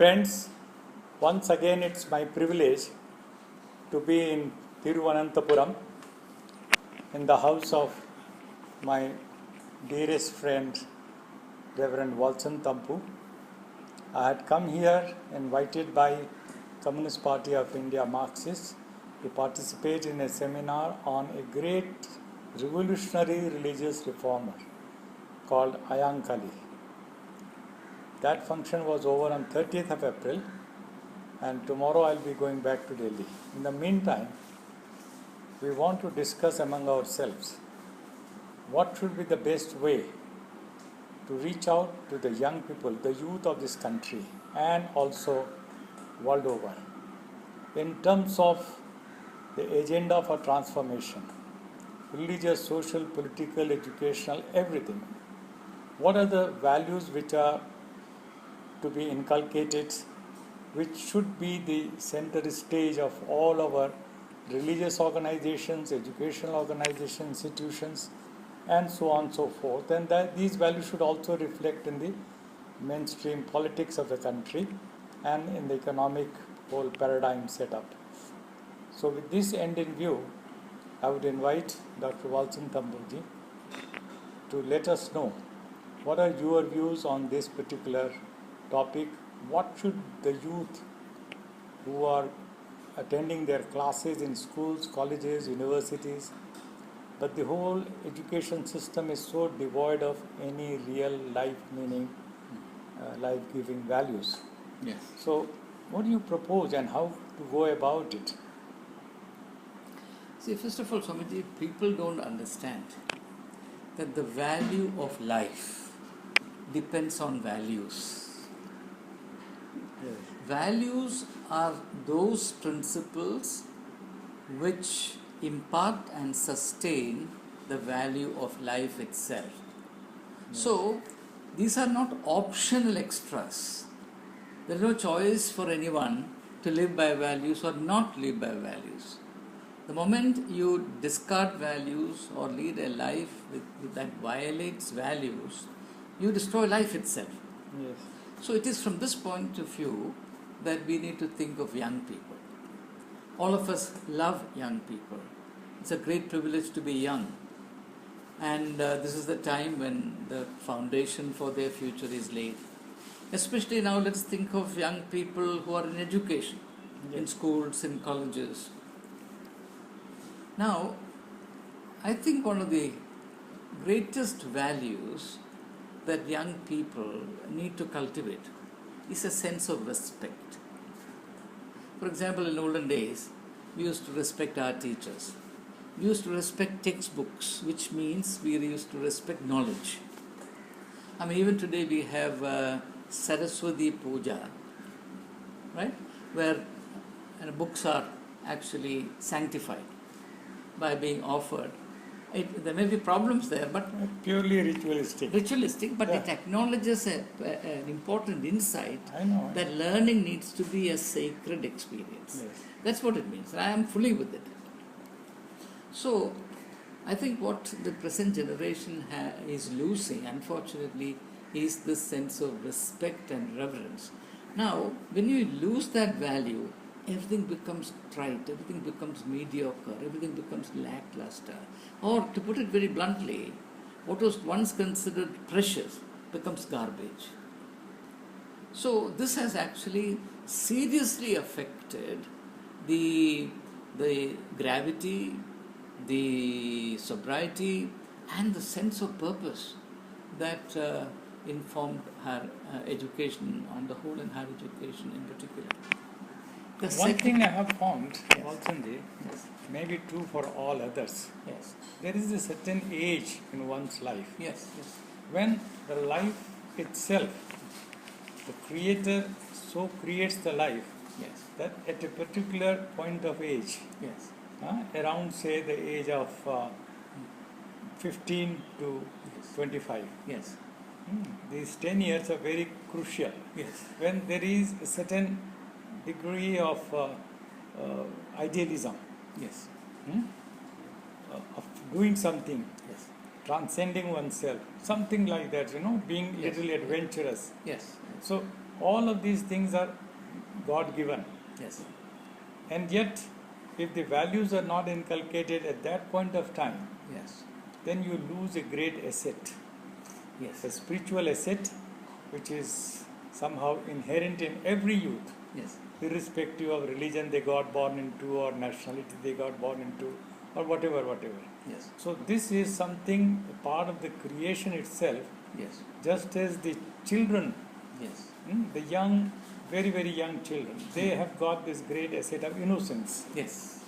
Friends, once again it's my privilege to be in Thiruvananthapuram in the house of my dearest friend Rev Valson Thampu. I had come here invited by Communist Party of India Marxists to participate in a seminar on a great revolutionary religious reformer called Ayankali. That function was over on 30th of April, and tomorrow I'll be going back to Delhi. In the meantime, we want to discuss among ourselves what should be the best way to reach out to the young people, the youth of this country, and also world over, in terms of the agenda for transformation, religious, social, political, educational, everything. What are the values which are to be inculcated, which should be the center stage of all our religious organizations, educational organizations, institutions, and so on and so forth. And that these values should also reflect in the mainstream politics of the country and in the economic whole paradigm setup. So with this end in view, I would invite Dr. Valson Thampu to let us know what are your views on this particular topic. What should the youth who are attending their classes in schools, colleges, universities, but the whole education system is so devoid of any real life meaning, life-giving values. Yes. So what do you propose and how to go about it? See, first of all, Swamiji, people don't understand that the value of life depends on values. Yes. Values are those principles which impart and sustain the value of life itself. Yes. So, these are not optional extras. There is no choice for anyone to live by values or not live by values. The moment you discard values or lead a life that violates values, you destroy life itself. Yes. So it is from this point of view that we need to think of young people. All of us love young people. It's a great privilege to be young. And this is the time when the foundation for their future is laid. Especially now, let's think of young people who are in education, in schools, in colleges. Now, I think one of the greatest values that young people need to cultivate is a sense of respect. For example, in olden days, we used to respect our teachers. We used to respect textbooks, which means we used to respect knowledge. I mean, even today we have Saraswati Puja, right? Where books are actually sanctified by being offered. There may be problems there, but Purely ritualistic. But it acknowledges an important insight that learning needs to be a sacred experience. Yes. That's what it means. I am fully with it. So, I think what the present generation is losing, unfortunately, is this sense of respect and reverence. Now, when you lose that value, everything becomes trite, everything becomes mediocre, everything becomes lackluster. Or, to put it very bluntly, what was once considered precious becomes garbage. So, this has actually seriously affected the gravity, the sobriety, and the sense of purpose that informed her education on the whole and her education in particular. One thing I have found, Yes. Valsanji, Yes. may be true for all others. Yes. There is a certain age in one's life Yes. Yes. when the life itself, the creator so creates the life Yes. that at a particular point of age, Yes. around say the age of 15 to 25, Yes. these 10 years are very crucial. Yes. When there is a certain degree of idealism, Yes. of doing something, Yes. transcending oneself, something like that, being Yes. little adventurous. Yes. So All of these things are God given. Yes. And yet, if the values are not inculcated at that point of time, Yes. then you lose a great asset, Yes. a spiritual asset which is somehow inherent in every youth, Yes. irrespective of religion they got born into or nationality they got born into or whatever. Yes. So this is something, a part of the creation itself, Yes. just as the children, Yes. the young, very, very young children, they have got this great asset of innocence, Yes.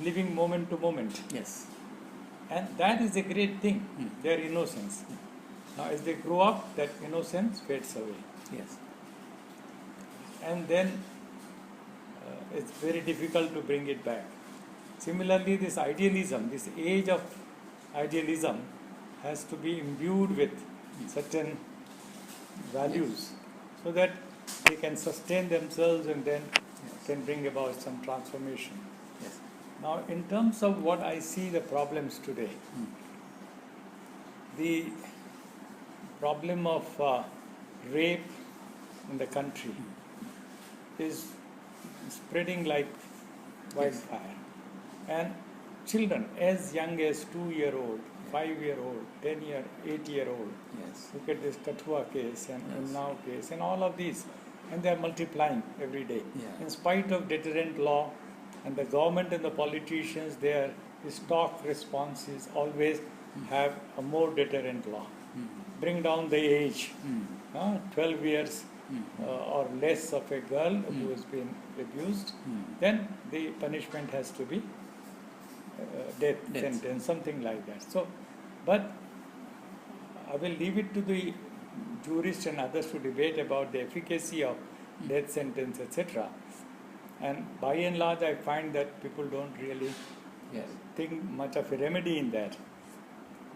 living moment to moment. Yes. And that is a great thing, Mm. their innocence. Now as they grow up, that innocence fades away. Yes. And then it's very difficult to bring it back. Similarly, this idealism, this age of idealism has to be imbued with certain values so that they can sustain themselves and then can bring about some transformation. Yes. Now, in terms of what I see the problems today, the problem of rape in the country is spreading like wildfire. And children as young as 2-year-old, 5-year-old, 10-year, 8-year-old, Yes. look at this Kathua case and Yes. Unnao case and all of these, and they are multiplying every day. Yeah. In spite of deterrent law and the government and the politicians, their stock response is always have a more deterrent law. Bring down the age, 12 years or less of a girl who has been abused, then the punishment has to be death sentence, something like that. So, but I will leave it to the jurists and others to debate about the efficacy of death sentence, etc. And by and large, I find that people don't really Yes. think much of a remedy in that.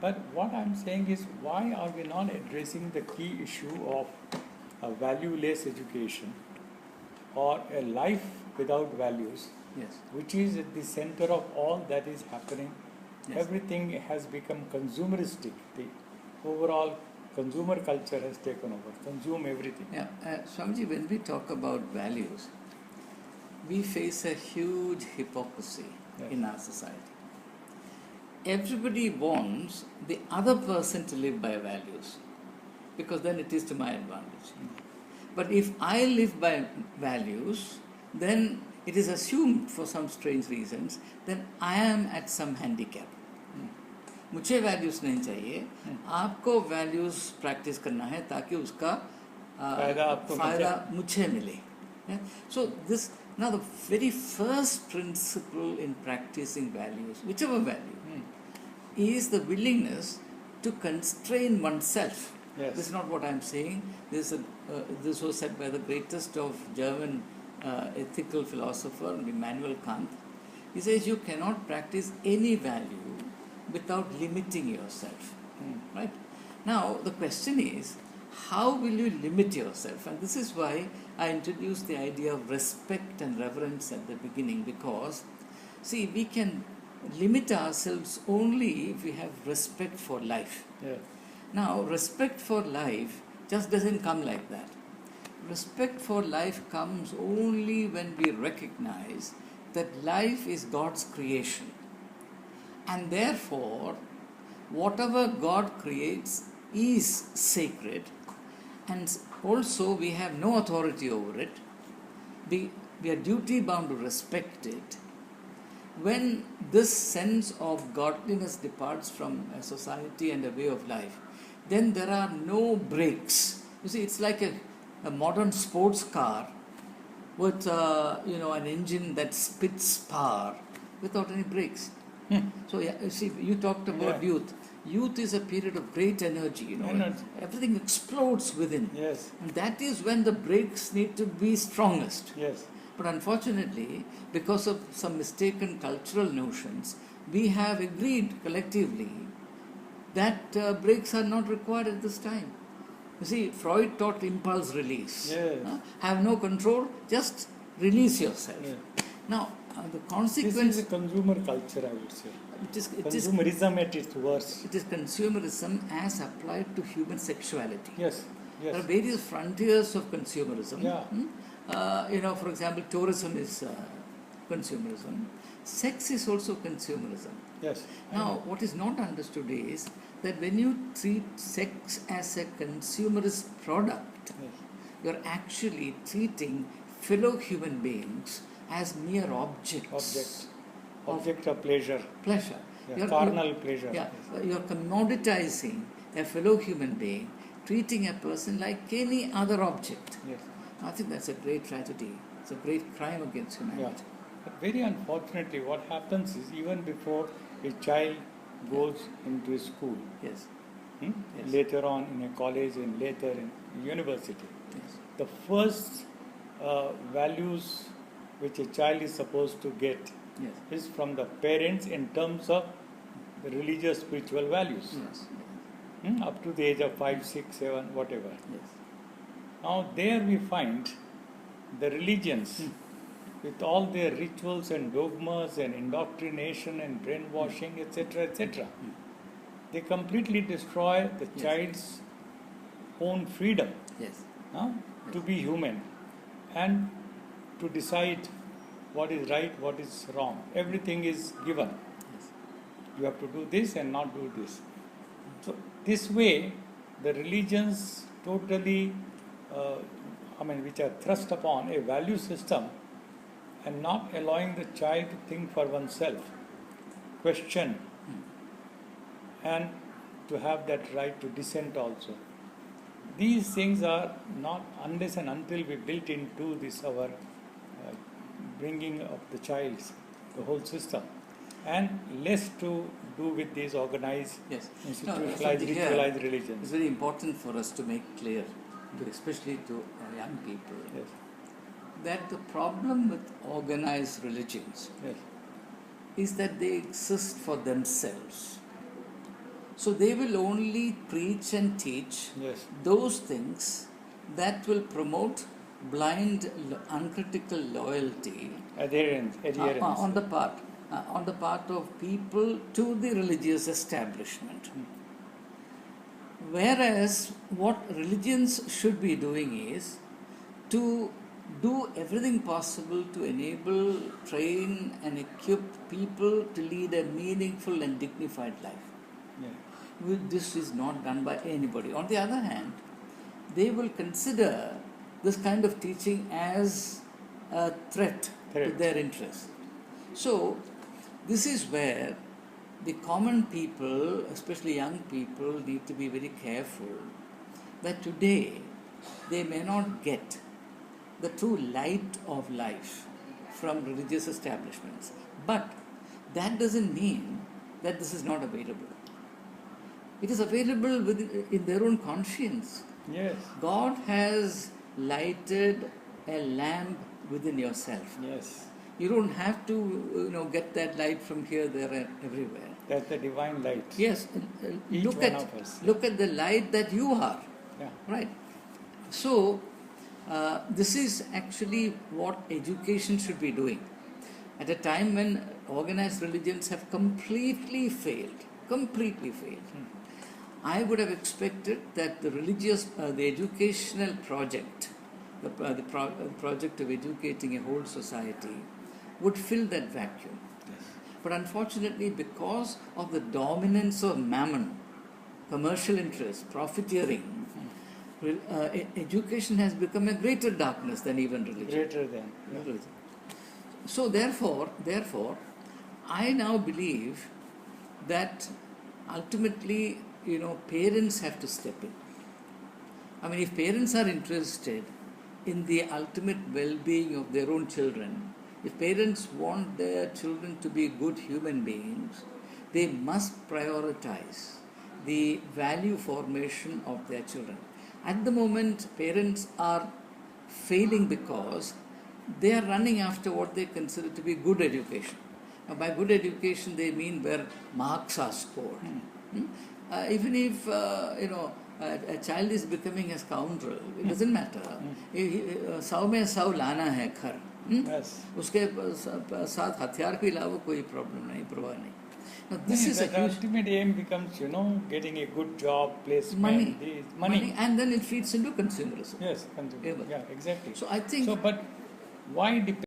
But what I'm saying is, why are we not addressing the key issue of a valueless education or a life without values, Yes. which is at the center of all that is happening? Yes. Everything has become consumeristic. The overall consumer culture has taken over, consume everything. Yeah, Swamiji, when we talk about values, we face a huge hypocrisy Yes. in our society. Everybody wants the other person to live by values because then it is to my advantage. But if I live by values, then it is assumed for some strange reasons that I am at some handicap. मुझे values नहीं चाहिए, आपको values practice करना है ताकि उसका फायदा मुझे मिले. So this, now the very first principle in practicing values, whichever value, is the willingness to constrain oneself. Yes. This is not what I am saying. This was said by the greatest of German ethical philosopher, Immanuel Kant. He says you cannot practice any value without limiting yourself. Right? Now the question is, how will you limit yourself? And this is why I introduced the idea of respect and reverence at the beginning, because see, we can limit ourselves only if we have respect for life. Yeah. Now, respect for life just doesn't come like that. Respect for life comes only when we recognize that life is God's creation. And therefore, whatever God creates is sacred, and also we have no authority over it. We are duty bound to respect it. When this sense of godliness departs from a society and a way of life, then there are no brakes. You see, it's like a modern sports car with an engine that spits power without any brakes. So yeah, you see, you talked about youth. Youth is a period of great energy. Energy. Everything explodes within. Yes. And that is when the brakes need to be strongest. Yes. But unfortunately, because of some mistaken cultural notions, we have agreed collectively that brakes are not required at this time. You see, Freud taught impulse release. Yes. Have no control, just release yourself. Yeah. Now, the consequence... This is a consumer culture, I would say. Consumerism at its worst. It is consumerism as applied to human sexuality. Yes. Yes. There are various frontiers of consumerism. Yeah. For example, tourism is consumerism. Sex is also consumerism. Yes. Now, what is not understood is that when you treat sex as a consumerist product, Yes. you're actually treating fellow human beings as mere objects. Object of pleasure. Pleasure. Yeah, carnal pleasure. Yeah, Yes. you're commoditizing a fellow human being, treating a person like any other object. Yes. I think that's a great tragedy. It's a great crime against humanity. Yeah. But very unfortunately, what happens is even before a child goes into a school, Yes. hmm? Yes. later on in a college and later in university, Yes. the first values which a child is supposed to get Yes. is from the parents in terms of the religious spiritual values, Yes. up to the age of 5, 6, 7, whatever. Yes. Now there we find the religions with all their rituals and dogmas and indoctrination and brainwashing, etc., etc. They completely destroy the Yes. child's own freedom Yes. to be human and to decide what is right, what is wrong. Everything is given. Yes. You have to do this and not do this. So this way, the religions totally, which are thrust upon a value system and not allowing the child to think for oneself, question, and to have that right to dissent also. These things are not unless and until we built into this our bringing of the child, the whole system, and less to do with these organized, Yes. institutionalized, Here, ritualized religions. it's very important for us to make clear, especially to young people, Yes, that the problem with organized religions yes, is that they exist for themselves. So they will only preach and teach yes, those things that will promote blind, uncritical loyalty adherence. on the part of people to the religious establishment. Whereas what religions should be doing is to do everything possible to enable, train and equip people to lead a meaningful and dignified life. Yeah. This is not done by anybody. On the other hand, they will consider this kind of teaching as a threat to their interests. So, this is where the common people, especially young people, need to be very careful that today they may not get the true light of life from religious establishments. But that doesn't mean that this is not available. It is available in their own conscience. Yes, God has lighted a lamp within yourself. yes. You don't have to get that light from here, there and everywhere. That's the divine light. Yes, Each look one at of us. look at the light that you are. Yeah. Right. So this is actually what education should be doing. At a time when organized religions have completely failed, I would have expected that the educational project, the project of educating a whole society, would fill that vacuum. Yes. But unfortunately, because of the dominance of mammon, commercial interest, profiteering, education has become a greater darkness than even religion. Greater than. Yeah. So therefore, I now believe that ultimately, parents have to step in. I mean, if parents are interested in the ultimate well-being of their own children, if parents want their children to be good human beings, they must prioritize the value formation of their children. At the moment, parents are failing because they are running after what they consider to be good education. Now, by good education, they mean where marks are scored. Even if a child is becoming a scoundrel, it doesn't matter. 100 में 100 लाना है घर. Yes. उसके साथ हथियार के अलावा कोई प्रॉब्लम नहीं, परवाह नहीं. Now, this is a the huge ultimate aim becomes, getting a good job, placement, money, and then it feeds into consumerism. Yes, consumer. Ever. Yeah, exactly. So I think So, but why